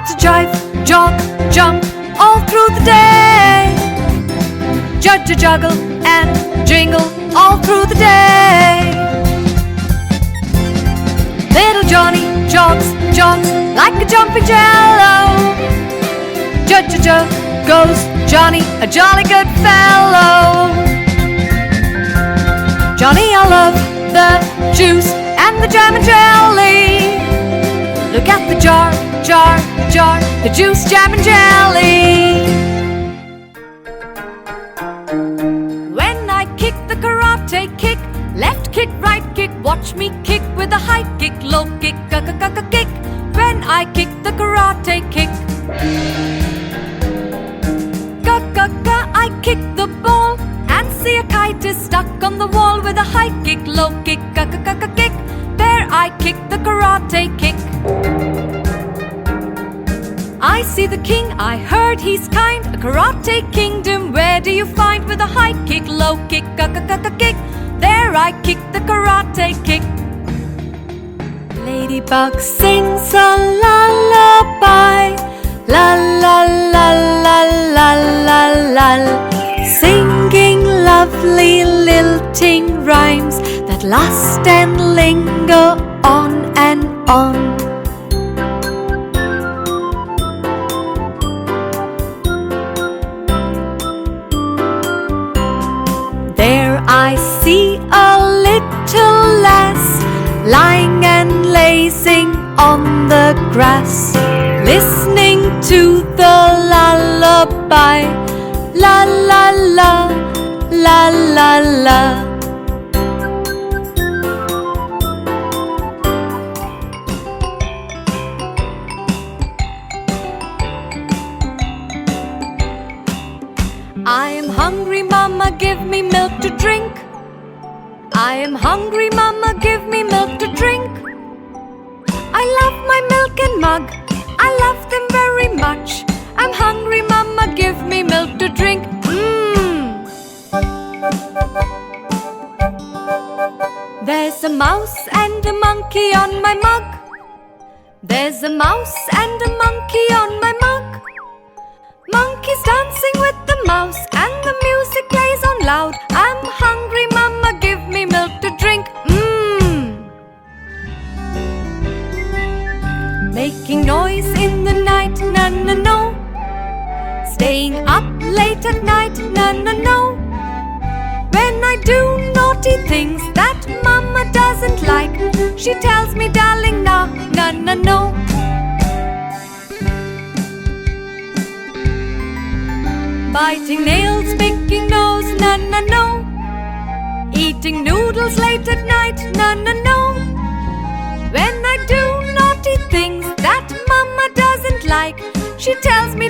to jive, jog, jump all through the day. Juggle and jingle all through the day. Little Johnny jogs like a jumping jello. Goes Johnny, a jolly good fellow. Johnny, I love the juice and the jam and jelly. Look at the jar, the juice, jam and jelly. When I kick the karate kick, left kick, right kick, watch me kick with a high kick, low kick, kick. When I kick the karate kick, I kick the ball and see a kite is stuck on the wall with a high kick, low kick, kick. There I kick the karate kick. I see the king, I heard he's kind, a karate kingdom where do you find? With a high kick, low kick, kick. There I kick the karate kick. Ladybug sings a lullaby, la la la la la la la, singing lovely lilting rhymes that last and linger on and on. There I see a little lass lying and lazing on the grass, listening to the lullaby, la la la, la la la. I am hungry, Mama, give me milk to drink. I am hungry, Mama, give me milk to drink. I love my milk and mug, I love them very much. I'm hungry, Mama, give me milk to drink. There's a mouse and a monkey on my mug. There's a mouse and a monkey on my mug. Monkey's dancing with the mouse and the music plays on loud. I'm hungry, Mama, give me milk to drink. Making noise in the night, na na no. Staying up late at night, na na no. When I do naughty things that Mama doesn't like, she tells me, darling, na na na no. Biting nails, picking nose, na na no. Eating noodles late at night, na na no. When I do naughty things that Mama doesn't like, she tells me,